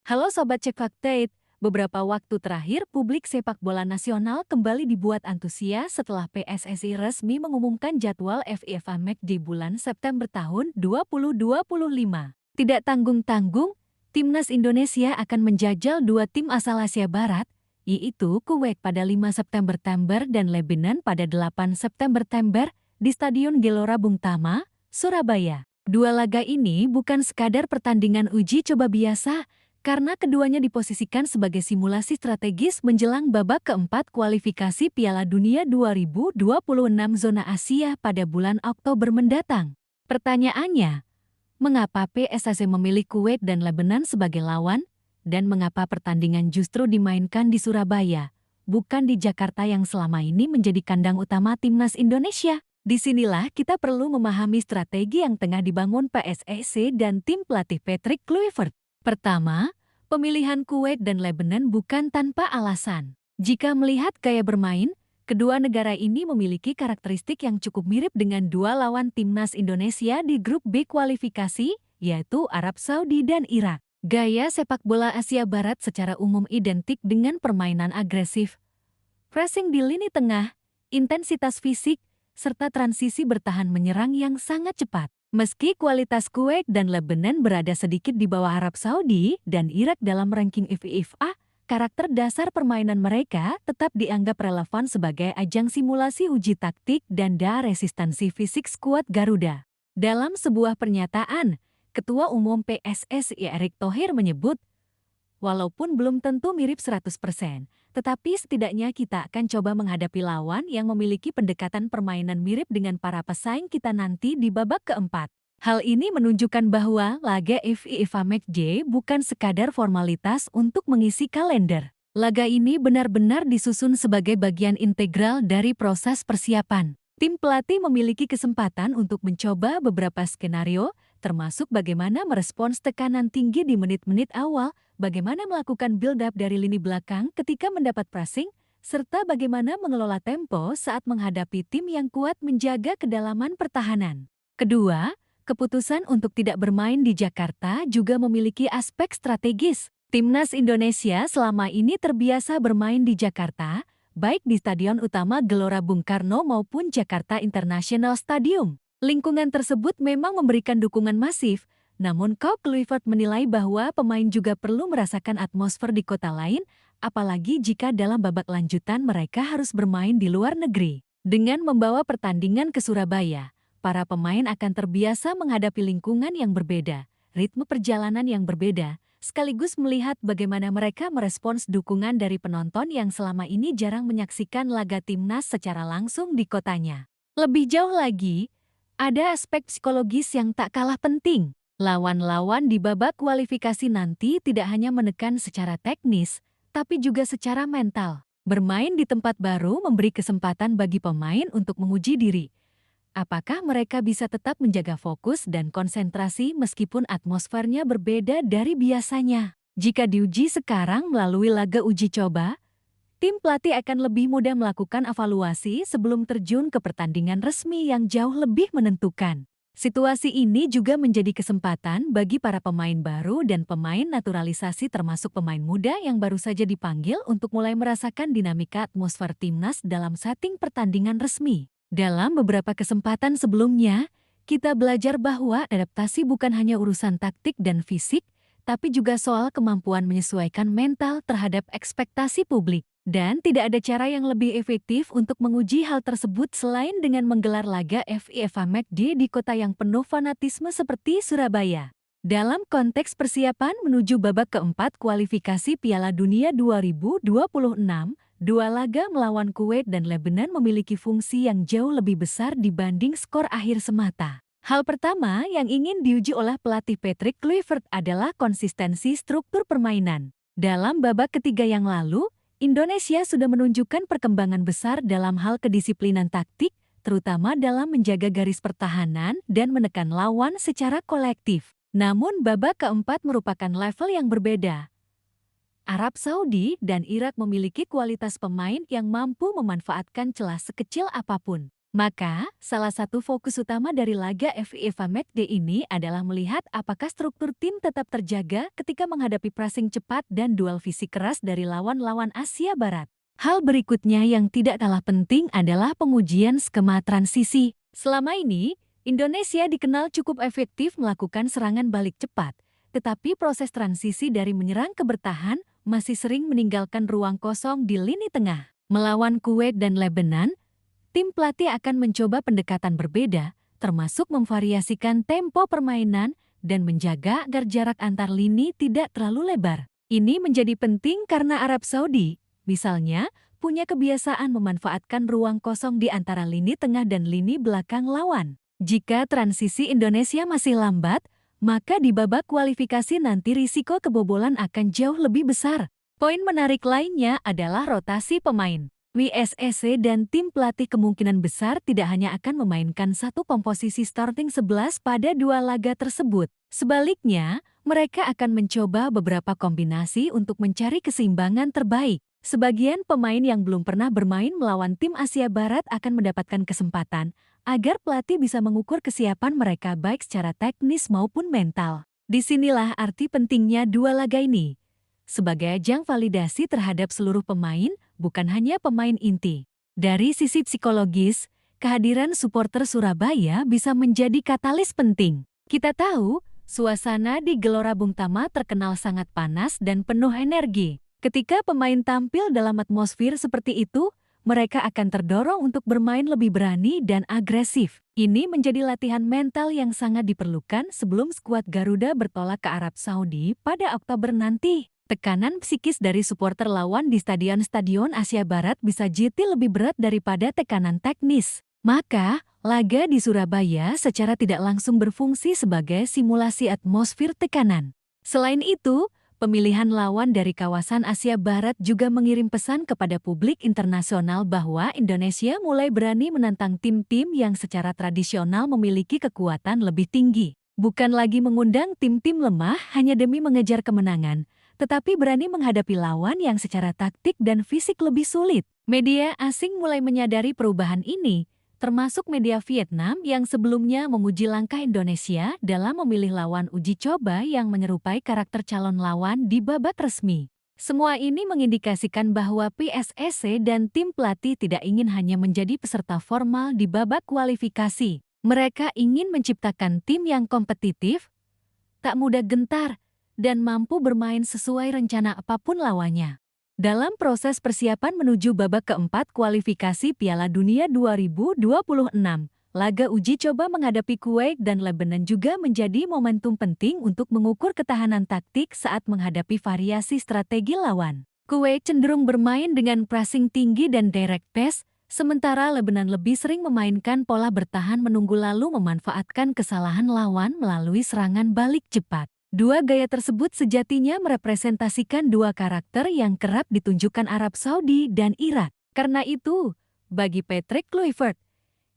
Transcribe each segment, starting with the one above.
Halo Sobat Cek Fakta, beberapa waktu terakhir publik sepak bola nasional kembali dibuat antusias setelah PSSI resmi mengumumkan jadwal FIFA Match di bulan September tahun 2025. Tidak tanggung-tanggung, Timnas Indonesia akan menjajal dua tim asal Asia Barat, yaitu Kuwait pada 5 September dan Lebanon pada 8 September di Stadion Gelora Bung Tama, Surabaya. Dua laga ini bukan sekadar pertandingan uji coba biasa, karena keduanya diposisikan sebagai simulasi strategis menjelang babak keempat kualifikasi Piala Dunia 2026 zona Asia pada bulan Oktober mendatang. Pertanyaannya, mengapa PSSI memilih Kuwait dan Lebanon sebagai lawan? Dan mengapa pertandingan justru dimainkan di Surabaya, bukan di Jakarta yang selama ini menjadi kandang utama Timnas Indonesia? Disinilah kita perlu memahami strategi yang tengah dibangun PSSI dan tim pelatih Patrick Kluivert. Pertama, pemilihan Kuwait dan Lebanon bukan tanpa alasan. Jika melihat gaya bermain, kedua negara ini memiliki karakteristik yang cukup mirip dengan dua lawan Timnas Indonesia di grup B kualifikasi, yaitu Arab Saudi dan Irak. Gaya sepak bola Asia Barat secara umum identik dengan permainan agresif, pressing di lini tengah, intensitas fisik, serta transisi bertahan menyerang yang sangat cepat. Meski kualitas Kuwait dan Lebanon berada sedikit di bawah Arab Saudi dan Irak dalam ranking FIFA, karakter dasar permainan mereka tetap dianggap relevan sebagai ajang simulasi uji taktik dan resistansi fisik skuad Garuda. Dalam sebuah pernyataan, Ketua Umum PSSI Erick Thohir menyebut, walaupun belum tentu mirip 100%, tetapi setidaknya kita akan coba menghadapi lawan yang memiliki pendekatan permainan mirip dengan para pesaing kita nanti di babak keempat. Hal ini menunjukkan bahwa laga FIFA Match Day bukan sekadar formalitas untuk mengisi kalender. Laga ini benar-benar disusun sebagai bagian integral dari proses persiapan. Tim pelatih memiliki kesempatan untuk mencoba beberapa skenario, termasuk bagaimana merespons tekanan tinggi di menit-menit awal, bagaimana melakukan build-up dari lini belakang ketika mendapat pressing, serta bagaimana mengelola tempo saat menghadapi tim yang kuat menjaga kedalaman pertahanan. Kedua, keputusan untuk tidak bermain di Jakarta juga memiliki aspek strategis. Timnas Indonesia selama ini terbiasa bermain di Jakarta, baik di Stadion Utama Gelora Bung Karno maupun Jakarta International Stadium. Lingkungan tersebut memang memberikan dukungan masif, namun Coach Kluivert menilai bahwa pemain juga perlu merasakan atmosfer di kota lain, apalagi jika dalam babak lanjutan mereka harus bermain di luar negeri. Dengan membawa pertandingan ke Surabaya, para pemain akan terbiasa menghadapi lingkungan yang berbeda, ritme perjalanan yang berbeda, sekaligus melihat bagaimana mereka merespons dukungan dari penonton yang selama ini jarang menyaksikan laga timnas secara langsung di kotanya. Lebih jauh lagi, ada aspek psikologis yang tak kalah penting. Lawan-lawan di babak kualifikasi nanti tidak hanya menekan secara teknis, tapi juga secara mental. Bermain di tempat baru memberi kesempatan bagi pemain untuk menguji diri. Apakah mereka bisa tetap menjaga fokus dan konsentrasi meskipun atmosfernya berbeda dari biasanya? Jika diuji sekarang melalui laga uji coba, tim pelatih akan lebih mudah melakukan evaluasi sebelum terjun ke pertandingan resmi yang jauh lebih menentukan. Situasi ini juga menjadi kesempatan bagi para pemain baru dan pemain naturalisasi termasuk pemain muda yang baru saja dipanggil untuk mulai merasakan dinamika atmosfer timnas dalam setting pertandingan resmi. Dalam beberapa kesempatan sebelumnya, kita belajar bahwa adaptasi bukan hanya urusan taktik dan fisik, tapi juga soal kemampuan menyesuaikan mental terhadap ekspektasi publik. Dan tidak ada cara yang lebih efektif untuk menguji hal tersebut selain dengan menggelar laga FIFA Match Day di kota yang penuh fanatisme seperti Surabaya. Dalam konteks persiapan menuju babak keempat kualifikasi Piala Dunia 2026, dua laga melawan Kuwait dan Lebanon memiliki fungsi yang jauh lebih besar dibanding skor akhir semata. Hal pertama yang ingin diuji oleh pelatih Patrick Kluivert adalah konsistensi struktur permainan. Dalam babak ketiga yang lalu, Indonesia sudah menunjukkan perkembangan besar dalam hal kedisiplinan taktik, terutama dalam menjaga garis pertahanan dan menekan lawan secara kolektif. Namun babak keempat merupakan level yang berbeda. Arab Saudi dan Irak memiliki kualitas pemain yang mampu memanfaatkan celah sekecil apapun. Maka, salah satu fokus utama dari laga FIFA Matchday ini adalah melihat apakah struktur tim tetap terjaga ketika menghadapi pressing cepat dan duel fisik keras dari lawan-lawan Asia Barat. Hal berikutnya yang tidak kalah penting adalah pengujian skema transisi. Selama ini, Indonesia dikenal cukup efektif melakukan serangan balik cepat, tetapi proses transisi dari menyerang ke bertahan masih sering meninggalkan ruang kosong di lini tengah. Melawan Kuwait dan Lebanon, tim pelatih akan mencoba pendekatan berbeda, termasuk memvariasikan tempo permainan dan menjaga agar jarak antar lini tidak terlalu lebar. Ini menjadi penting karena Arab Saudi, misalnya, punya kebiasaan memanfaatkan ruang kosong di antara lini tengah dan lini belakang lawan. Jika transisi Indonesia masih lambat, maka di babak kualifikasi nanti risiko kebobolan akan jauh lebih besar. Poin menarik lainnya adalah rotasi pemain. WSEC dan tim pelatih kemungkinan besar tidak hanya akan memainkan satu komposisi starting 11 pada dua laga tersebut. Sebaliknya, mereka akan mencoba beberapa kombinasi untuk mencari keseimbangan terbaik. Sebagian pemain yang belum pernah bermain melawan tim Asia Barat akan mendapatkan kesempatan agar pelatih bisa mengukur kesiapan mereka baik secara teknis maupun mental. Disinilah arti pentingnya dua laga ini sebagai ajang validasi terhadap seluruh pemain, bukan hanya pemain inti. Dari sisi psikologis, kehadiran supporter Surabaya bisa menjadi katalis penting. Kita tahu, suasana di Gelora Bung Tomo terkenal sangat panas dan penuh energi. Ketika pemain tampil dalam atmosfer seperti itu, mereka akan terdorong untuk bermain lebih berani dan agresif. Ini menjadi latihan mental yang sangat diperlukan sebelum skuad Garuda bertolak ke Arab Saudi pada Oktober nanti. Tekanan psikis dari supporter lawan di stadion-stadion Asia Barat bisa jadi lebih berat daripada tekanan teknis. Maka, laga di Surabaya secara tidak langsung berfungsi sebagai simulasi atmosfer tekanan. Selain itu, pemilihan lawan dari kawasan Asia Barat juga mengirim pesan kepada publik internasional bahwa Indonesia mulai berani menantang tim-tim yang secara tradisional memiliki kekuatan lebih tinggi. Bukan lagi mengundang tim-tim lemah hanya demi mengejar kemenangan, tetapi berani menghadapi lawan yang secara taktik dan fisik lebih sulit. Media asing mulai menyadari perubahan ini, termasuk media Vietnam yang sebelumnya memuji langkah Indonesia dalam memilih lawan uji coba yang menyerupai karakter calon lawan di babak resmi. Semua ini mengindikasikan bahwa PSSI dan tim pelatih tidak ingin hanya menjadi peserta formal di babak kualifikasi. Mereka ingin menciptakan tim yang kompetitif, tak mudah gentar, dan mampu bermain sesuai rencana apapun lawannya. Dalam proses persiapan menuju babak keempat kualifikasi Piala Dunia 2026, laga uji coba menghadapi Kuwait dan Lebanon juga menjadi momentum penting untuk mengukur ketahanan taktik saat menghadapi variasi strategi lawan. Kuwait cenderung bermain dengan pressing tinggi dan direct pass, sementara Lebanon lebih sering memainkan pola bertahan menunggu lalu memanfaatkan kesalahan lawan melalui serangan balik cepat. Dua gaya tersebut sejatinya merepresentasikan dua karakter yang kerap ditunjukkan Arab Saudi dan Irak. Karena itu, bagi Patrick Kluivert,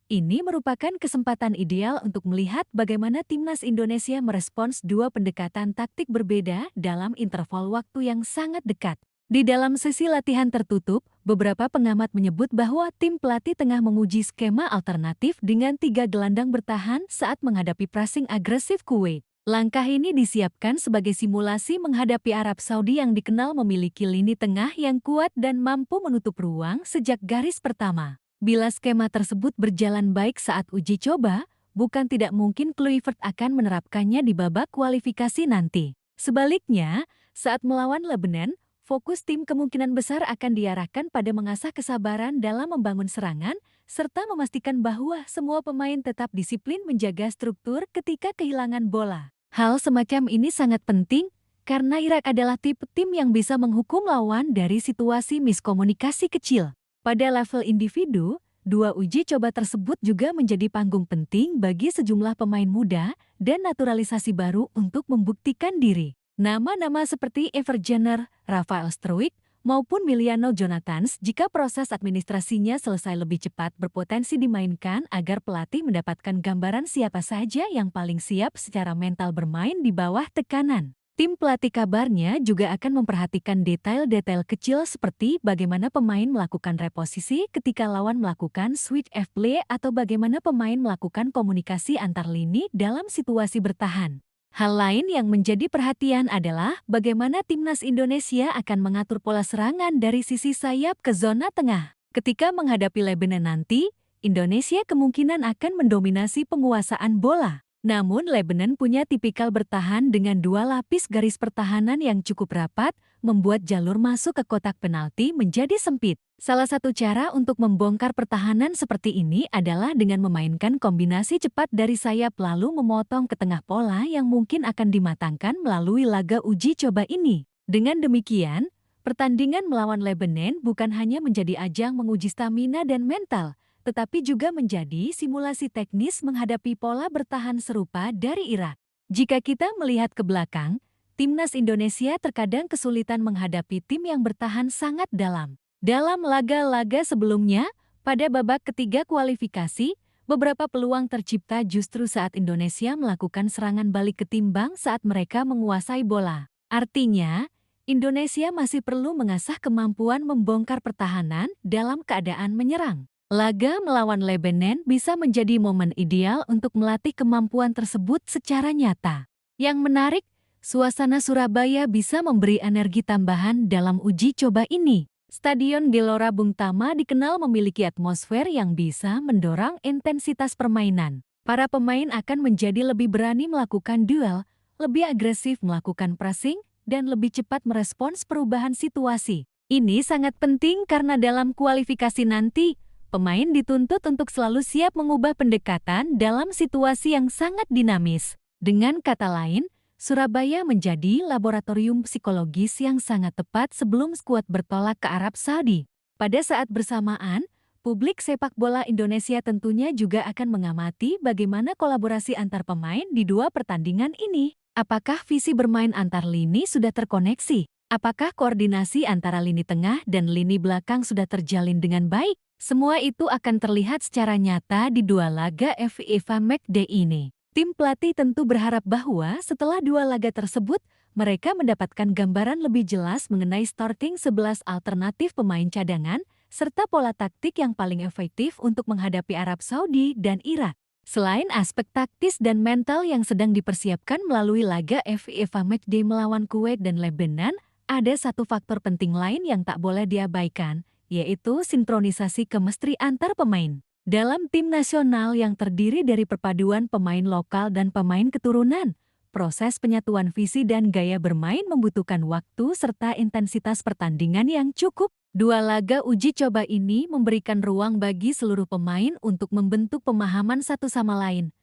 ini merupakan kesempatan ideal untuk melihat bagaimana timnas Indonesia merespons dua pendekatan taktik berbeda dalam interval waktu yang sangat dekat. Di dalam sesi latihan tertutup, beberapa pengamat menyebut bahwa tim pelatih tengah menguji skema alternatif dengan 3 gelandang bertahan saat menghadapi pressing agresif Kuwait. Langkah ini disiapkan sebagai simulasi menghadapi Arab Saudi yang dikenal memiliki lini tengah yang kuat dan mampu menutup ruang sejak garis pertama. Bila skema tersebut berjalan baik saat uji coba, bukan tidak mungkin Kluivert akan menerapkannya di babak kualifikasi nanti. Sebaliknya, saat melawan Lebanon, fokus tim kemungkinan besar akan diarahkan pada mengasah kesabaran dalam membangun serangan, serta memastikan bahwa semua pemain tetap disiplin menjaga struktur ketika kehilangan bola. Hal semacam ini sangat penting karena Irak adalah tipe tim yang bisa menghukum lawan dari situasi miskomunikasi kecil. Pada level individu, dua uji coba tersebut juga menjadi panggung penting bagi sejumlah pemain muda dan naturalisasi baru untuk membuktikan diri. Nama-nama seperti Ever Jenner, Rafael Struijk, maupun Miliano Jonathans jika proses administrasinya selesai lebih cepat berpotensi dimainkan agar pelatih mendapatkan gambaran siapa saja yang paling siap secara mental bermain di bawah tekanan. Tim pelatih kabarnya juga akan memperhatikan detail-detail kecil seperti bagaimana pemain melakukan reposisi ketika lawan melakukan switch F-play atau bagaimana pemain melakukan komunikasi antar lini dalam situasi bertahan. Hal lain yang menjadi perhatian adalah bagaimana timnas Indonesia akan mengatur pola serangan dari sisi sayap ke zona tengah. Ketika menghadapi Lebanon nanti, Indonesia kemungkinan akan mendominasi penguasaan bola. Namun Lebanon punya tipikal bertahan dengan dua lapis garis pertahanan yang cukup rapat, membuat jalur masuk ke kotak penalti menjadi sempit. Salah satu cara untuk membongkar pertahanan seperti ini adalah dengan memainkan kombinasi cepat dari sayap lalu memotong ke tengah pola yang mungkin akan dimatangkan melalui laga uji coba ini. Dengan demikian, pertandingan melawan Lebanon bukan hanya menjadi ajang menguji stamina dan mental, tetapi juga menjadi simulasi teknis menghadapi pola bertahan serupa dari Irak. Jika kita melihat ke belakang, timnas Indonesia terkadang kesulitan menghadapi tim yang bertahan sangat dalam. Dalam laga-laga sebelumnya, pada babak ketiga kualifikasi, beberapa peluang tercipta justru saat Indonesia melakukan serangan balik ketimbang saat mereka menguasai bola. Artinya, Indonesia masih perlu mengasah kemampuan membongkar pertahanan dalam keadaan menyerang. Laga melawan Lebanon bisa menjadi momen ideal untuk melatih kemampuan tersebut secara nyata. Yang menarik, suasana Surabaya bisa memberi energi tambahan dalam uji coba ini. Stadion Gelora Bung Tama dikenal memiliki atmosfer yang bisa mendorong intensitas permainan. Para pemain akan menjadi lebih berani melakukan duel, lebih agresif melakukan pressing, dan lebih cepat merespons perubahan situasi. Ini sangat penting karena dalam kualifikasi nanti, pemain dituntut untuk selalu siap mengubah pendekatan dalam situasi yang sangat dinamis. Dengan kata lain, Surabaya menjadi laboratorium psikologis yang sangat tepat sebelum skuad bertolak ke Arab Saudi. Pada saat bersamaan, publik sepak bola Indonesia tentunya juga akan mengamati bagaimana kolaborasi antar pemain di dua pertandingan ini. Apakah visi bermain antar lini sudah terkoneksi? Apakah koordinasi antara lini tengah dan lini belakang sudah terjalin dengan baik? Semua itu akan terlihat secara nyata di dua laga FIFA Matchday ini. Tim pelatih tentu berharap bahwa setelah dua laga tersebut, mereka mendapatkan gambaran lebih jelas mengenai starting 11 alternatif pemain cadangan, serta pola taktik yang paling efektif untuk menghadapi Arab Saudi dan Irak. Selain aspek taktis dan mental yang sedang dipersiapkan melalui laga FIFA Matchday melawan Kuwait dan Lebanon, ada satu faktor penting lain yang tak boleh diabaikan, yaitu sinkronisasi chemistry antar pemain. Dalam tim nasional yang terdiri dari perpaduan pemain lokal dan pemain keturunan, proses penyatuan visi dan gaya bermain membutuhkan waktu serta intensitas pertandingan yang cukup. Dua laga uji coba ini memberikan ruang bagi seluruh pemain untuk membentuk pemahaman satu sama lain.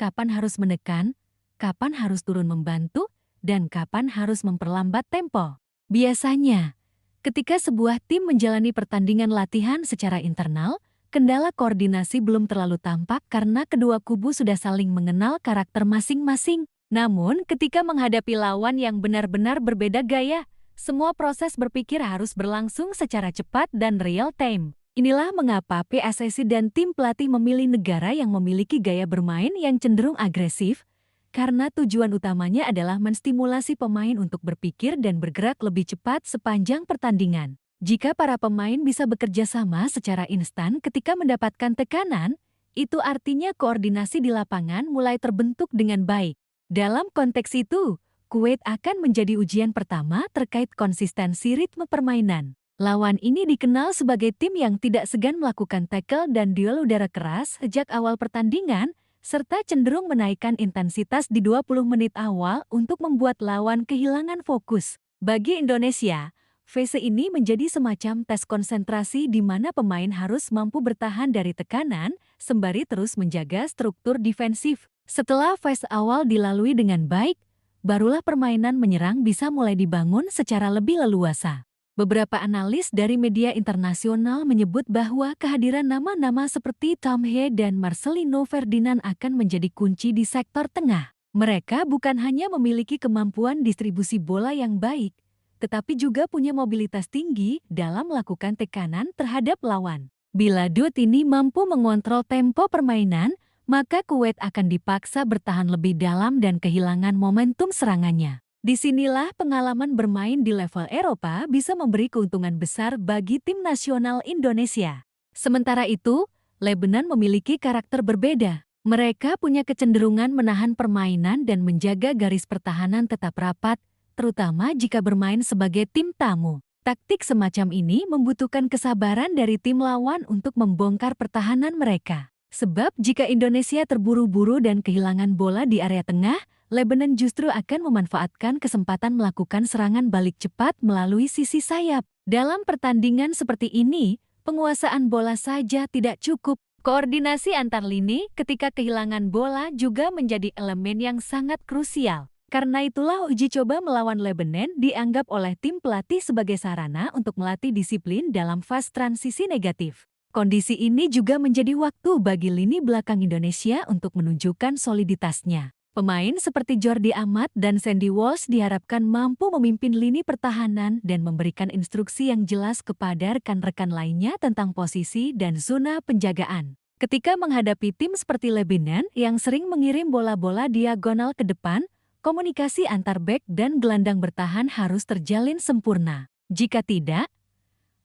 Kapan harus menekan, kapan harus turun membantu, dan kapan harus memperlambat tempo. Biasanya, ketika sebuah tim menjalani pertandingan latihan secara internal, kendala koordinasi belum terlalu tampak karena kedua kubu sudah saling mengenal karakter masing-masing. Namun, ketika menghadapi lawan yang benar-benar berbeda gaya, semua proses berpikir harus berlangsung secara cepat dan real time. Inilah mengapa PSSI dan tim pelatih memilih negara yang memiliki gaya bermain yang cenderung agresif, karena tujuan utamanya adalah menstimulasi pemain untuk berpikir dan bergerak lebih cepat sepanjang pertandingan. Jika para pemain bisa bekerja sama secara instan ketika mendapatkan tekanan, itu artinya koordinasi di lapangan mulai terbentuk dengan baik. Dalam konteks itu, Kuwait akan menjadi ujian pertama terkait konsistensi ritme permainan. Lawan ini dikenal sebagai tim yang tidak segan melakukan tackle dan duel udara keras sejak awal pertandingan, serta cenderung menaikkan intensitas di 20 menit awal untuk membuat lawan kehilangan fokus. Bagi Indonesia, fase ini menjadi semacam tes konsentrasi di mana pemain harus mampu bertahan dari tekanan, sembari terus menjaga struktur defensif. Setelah fase awal dilalui dengan baik, barulah permainan menyerang bisa mulai dibangun secara lebih leluasa. Beberapa analis dari media internasional menyebut bahwa kehadiran nama-nama seperti Tom He dan Marcelino Ferdinand akan menjadi kunci di sektor tengah. Mereka bukan hanya memiliki kemampuan distribusi bola yang baik, tetapi juga punya mobilitas tinggi dalam melakukan tekanan terhadap lawan. Bila dua ini mampu mengontrol tempo permainan, maka Kuwait akan dipaksa bertahan lebih dalam dan kehilangan momentum serangannya. Disinilah pengalaman bermain di level Eropa bisa memberi keuntungan besar bagi tim nasional Indonesia. Sementara itu, Lebanon memiliki karakter berbeda. Mereka punya kecenderungan menahan permainan dan menjaga garis pertahanan tetap rapat, terutama jika bermain sebagai tim tamu. Taktik semacam ini membutuhkan kesabaran dari tim lawan untuk membongkar pertahanan mereka. Sebab jika Indonesia terburu-buru dan kehilangan bola di area tengah, Lebanon justru akan memanfaatkan kesempatan melakukan serangan balik cepat melalui sisi sayap. Dalam pertandingan seperti ini, penguasaan bola saja tidak cukup. Koordinasi antar lini ketika kehilangan bola juga menjadi elemen yang sangat krusial. Karena itulah uji coba melawan Lebanon dianggap oleh tim pelatih sebagai sarana untuk melatih disiplin dalam fase transisi negatif. Kondisi ini juga menjadi waktu bagi lini belakang Indonesia untuk menunjukkan soliditasnya. Pemain seperti Jordi Amat dan Sandy Walsh diharapkan mampu memimpin lini pertahanan dan memberikan instruksi yang jelas kepada rekan-rekan lainnya tentang posisi dan zona penjagaan. Ketika menghadapi tim seperti Lebanon yang sering mengirim bola-bola diagonal ke depan, komunikasi antar bek dan gelandang bertahan harus terjalin sempurna. Jika tidak,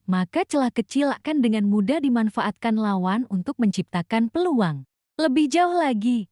maka celah kecil akan dengan mudah dimanfaatkan lawan untuk menciptakan peluang. Lebih jauh lagi,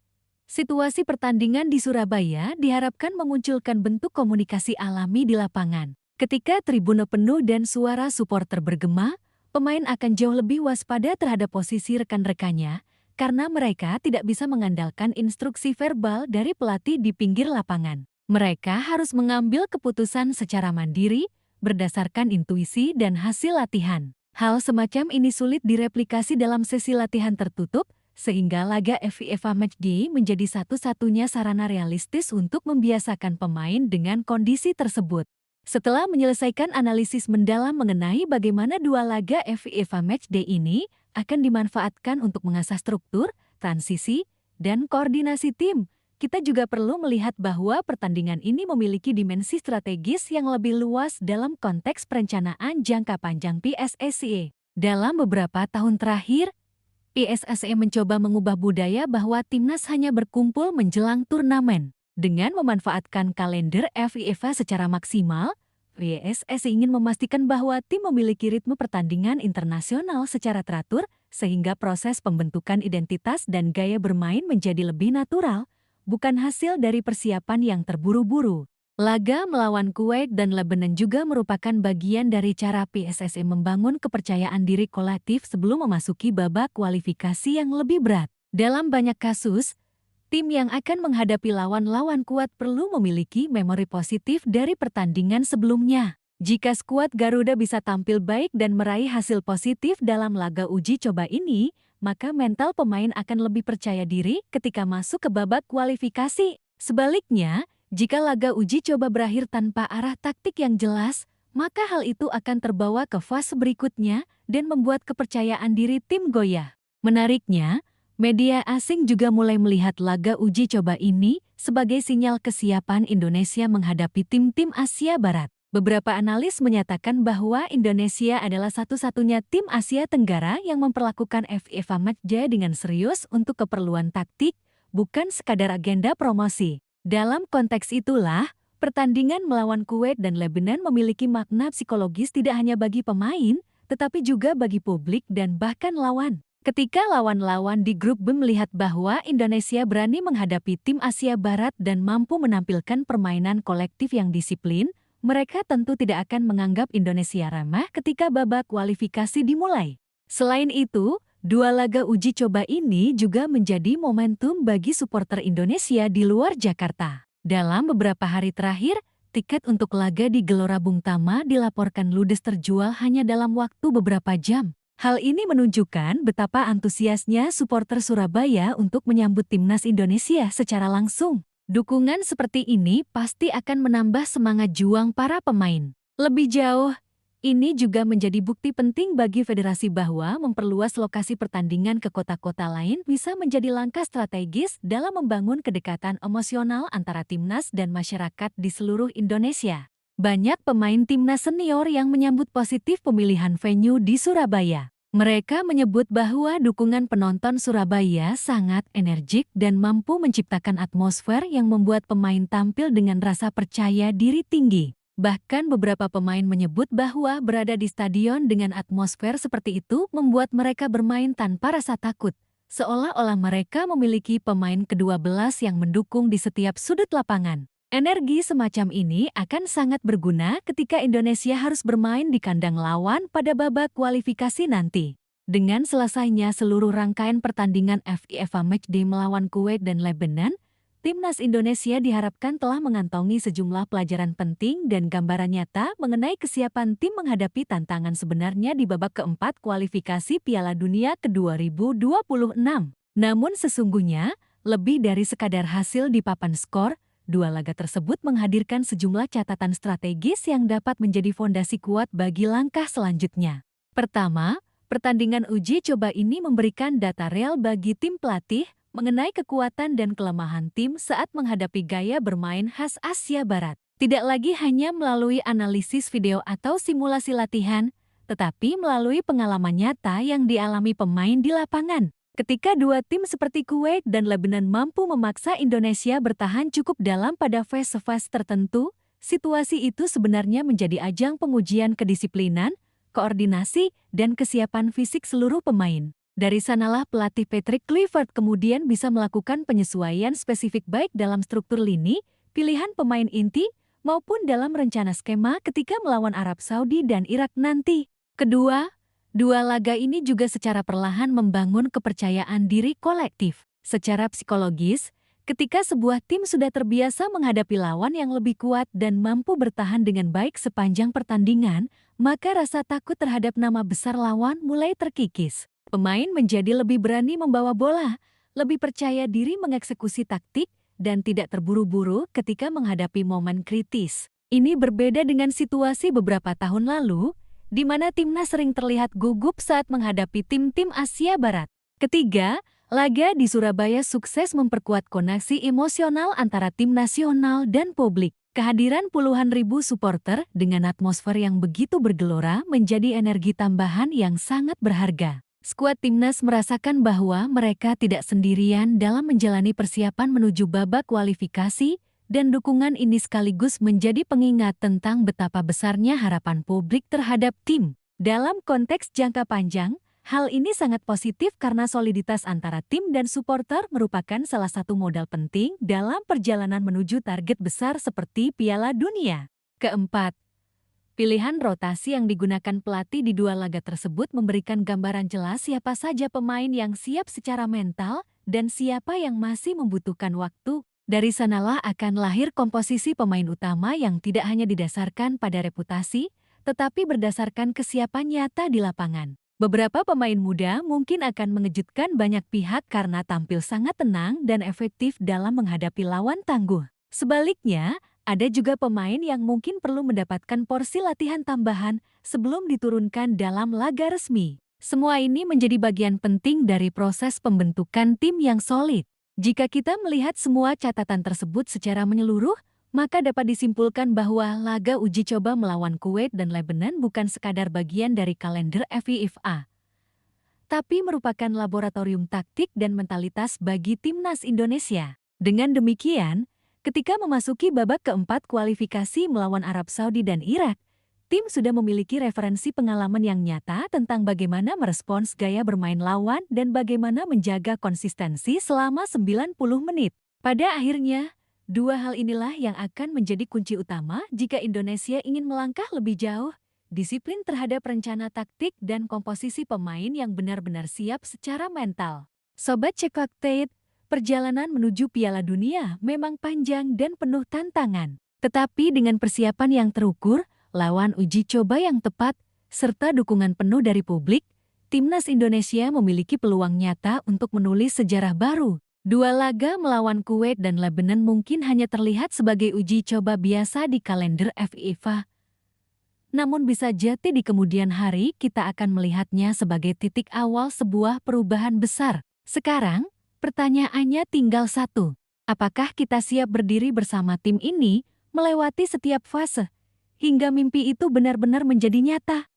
situasi pertandingan di Surabaya diharapkan memunculkan bentuk komunikasi alami di lapangan. Ketika tribune penuh dan suara supporter bergema, pemain akan jauh lebih waspada terhadap posisi rekan-rekannya, karena mereka tidak bisa mengandalkan instruksi verbal dari pelatih di pinggir lapangan. Mereka harus mengambil keputusan secara mandiri, berdasarkan intuisi dan hasil latihan. Hal semacam ini sulit direplikasi dalam sesi latihan tertutup, sehingga laga FIFA Matchday menjadi satu-satunya sarana realistis untuk membiasakan pemain dengan kondisi tersebut. Setelah menyelesaikan analisis mendalam mengenai bagaimana dua laga FIFA Matchday ini akan dimanfaatkan untuk mengasah struktur, transisi, dan koordinasi tim, kita juga perlu melihat bahwa pertandingan ini memiliki dimensi strategis yang lebih luas dalam konteks perencanaan jangka panjang PSSI. Dalam beberapa tahun terakhir, PSSI mencoba mengubah budaya bahwa timnas hanya berkumpul menjelang turnamen. Dengan memanfaatkan kalender FIFA secara maksimal, PSSI ingin memastikan bahwa tim memiliki ritme pertandingan internasional secara teratur, sehingga proses pembentukan identitas dan gaya bermain menjadi lebih natural, bukan hasil dari persiapan yang terburu-buru. Laga melawan Kuwait dan Lebanon juga merupakan bagian dari cara PSSI membangun kepercayaan diri kolektif sebelum memasuki babak kualifikasi yang lebih berat. Dalam banyak kasus, tim yang akan menghadapi lawan-lawan kuat perlu memiliki memori positif dari pertandingan sebelumnya. Jika skuad Garuda bisa tampil baik dan meraih hasil positif dalam laga uji coba ini, maka mental pemain akan lebih percaya diri ketika masuk ke babak kualifikasi. Sebaliknya, jika laga uji coba berakhir tanpa arah taktik yang jelas, maka hal itu akan terbawa ke fase berikutnya dan membuat kepercayaan diri tim goyah. Menariknya, media asing juga mulai melihat laga uji coba ini sebagai sinyal kesiapan Indonesia menghadapi tim-tim Asia Barat. Beberapa analis menyatakan bahwa Indonesia adalah satu-satunya tim Asia Tenggara yang memperlakukan FIFA Matchday dengan serius untuk keperluan taktik, bukan sekadar agenda promosi. Dalam konteks itulah, pertandingan melawan Kuwait dan Lebanon memiliki makna psikologis tidak hanya bagi pemain, tetapi juga bagi publik dan bahkan lawan. Ketika lawan-lawan di grup B melihat bahwa Indonesia berani menghadapi tim Asia Barat dan mampu menampilkan permainan kolektif yang disiplin, mereka tentu tidak akan menganggap Indonesia ramah ketika babak kualifikasi dimulai. Selain itu, dua laga uji coba ini juga menjadi momentum bagi supporter Indonesia di luar Jakarta. Dalam beberapa hari terakhir, tiket untuk laga di Gelora Bung Tama dilaporkan ludes terjual hanya dalam waktu beberapa jam. Hal ini menunjukkan betapa antusiasnya supporter Surabaya untuk menyambut timnas Indonesia secara langsung. Dukungan seperti ini pasti akan menambah semangat juang para pemain. Lebih jauh, ini juga menjadi bukti penting bagi federasi bahwa memperluas lokasi pertandingan ke kota-kota lain bisa menjadi langkah strategis dalam membangun kedekatan emosional antara timnas dan masyarakat di seluruh Indonesia. Banyak pemain timnas senior yang menyambut positif pemilihan venue di Surabaya. Mereka menyebut bahwa dukungan penonton Surabaya sangat energik dan mampu menciptakan atmosfer yang membuat pemain tampil dengan rasa percaya diri tinggi. Bahkan beberapa pemain menyebut bahwa berada di stadion dengan atmosfer seperti itu membuat mereka bermain tanpa rasa takut, seolah-olah mereka memiliki pemain ke-12 yang mendukung di setiap sudut lapangan. Energi semacam ini akan sangat berguna ketika Indonesia harus bermain di kandang lawan pada babak kualifikasi nanti. Dengan selesainya seluruh rangkaian pertandingan FIFA Matchday melawan Kuwait dan Lebanon, Timnas Indonesia diharapkan telah mengantongi sejumlah pelajaran penting dan gambaran nyata mengenai kesiapan tim menghadapi tantangan sebenarnya di babak keempat kualifikasi Piala Dunia ke-2026. Namun sesungguhnya, lebih dari sekadar hasil di papan skor, dua laga tersebut menghadirkan sejumlah catatan strategis yang dapat menjadi fondasi kuat bagi langkah selanjutnya. Pertama, pertandingan uji coba ini memberikan data real bagi tim pelatih mengenai kekuatan dan kelemahan tim saat menghadapi gaya bermain khas Asia Barat. Tidak lagi hanya melalui analisis video atau simulasi latihan, tetapi melalui pengalaman nyata yang dialami pemain di lapangan. Ketika dua tim seperti Kuwait dan Lebanon mampu memaksa Indonesia bertahan cukup dalam pada fase-fase tertentu, situasi itu sebenarnya menjadi ajang pengujian kedisiplinan, koordinasi, dan kesiapan fisik seluruh pemain. Dari sanalah pelatih Patrick Kluivert kemudian bisa melakukan penyesuaian spesifik baik dalam struktur lini, pilihan pemain inti, maupun dalam rencana skema ketika melawan Arab Saudi dan Irak nanti. Kedua, dua laga ini juga secara perlahan membangun kepercayaan diri kolektif. Secara psikologis, ketika sebuah tim sudah terbiasa menghadapi lawan yang lebih kuat dan mampu bertahan dengan baik sepanjang pertandingan, maka rasa takut terhadap nama besar lawan mulai terkikis. Pemain menjadi lebih berani membawa bola, lebih percaya diri mengeksekusi taktik, dan tidak terburu-buru ketika menghadapi momen kritis. Ini berbeda dengan situasi beberapa tahun lalu, di mana timnas sering terlihat gugup saat menghadapi tim-tim Asia Barat. Ketiga, laga di Surabaya sukses memperkuat koneksi emosional antara tim nasional dan publik. Kehadiran puluhan ribu supporter dengan atmosfer yang begitu bergelora menjadi energi tambahan yang sangat berharga. Skuad timnas merasakan bahwa mereka tidak sendirian dalam menjalani persiapan menuju babak kualifikasi, dan dukungan ini sekaligus menjadi pengingat tentang betapa besarnya harapan publik terhadap tim. Dalam konteks jangka panjang, hal ini sangat positif karena soliditas antara tim dan supporter merupakan salah satu modal penting dalam perjalanan menuju target besar seperti Piala Dunia. Keempat, pilihan rotasi yang digunakan pelatih di dua laga tersebut memberikan gambaran jelas siapa saja pemain yang siap secara mental dan siapa yang masih membutuhkan waktu. Dari sanalah akan lahir komposisi pemain utama yang tidak hanya didasarkan pada reputasi, tetapi berdasarkan kesiapan nyata di lapangan. Beberapa pemain muda mungkin akan mengejutkan banyak pihak karena tampil sangat tenang dan efektif dalam menghadapi lawan tangguh. Sebaliknya, ada juga pemain yang mungkin perlu mendapatkan porsi latihan tambahan sebelum diturunkan dalam laga resmi. Semua ini menjadi bagian penting dari proses pembentukan tim yang solid. Jika kita melihat semua catatan tersebut secara menyeluruh, maka dapat disimpulkan bahwa laga uji coba melawan Kuwait dan Lebanon bukan sekadar bagian dari kalender FIFA, tapi merupakan laboratorium taktik dan mentalitas bagi timnas Indonesia. Dengan demikian, ketika memasuki babak keempat kualifikasi melawan Arab Saudi dan Irak, tim sudah memiliki referensi pengalaman yang nyata tentang bagaimana merespons gaya bermain lawan dan bagaimana menjaga konsistensi selama 90 menit. Pada akhirnya, dua hal inilah yang akan menjadi kunci utama jika Indonesia ingin melangkah lebih jauh, disiplin terhadap rencana taktik dan komposisi pemain yang benar-benar siap secara mental. Sobat Cekaktate, perjalanan menuju Piala Dunia memang panjang dan penuh tantangan. Tetapi dengan persiapan yang terukur, lawan uji coba yang tepat, serta dukungan penuh dari publik, timnas Indonesia memiliki peluang nyata untuk menulis sejarah baru. Dua laga melawan Kuwait dan Lebanon mungkin hanya terlihat sebagai uji coba biasa di kalender FIFA. Namun bisa jadi di kemudian hari kita akan melihatnya sebagai titik awal sebuah perubahan besar. Sekarang, pertanyaannya tinggal satu. Apakah kita siap berdiri bersama tim ini, melewati setiap fase, hingga mimpi itu benar-benar menjadi nyata?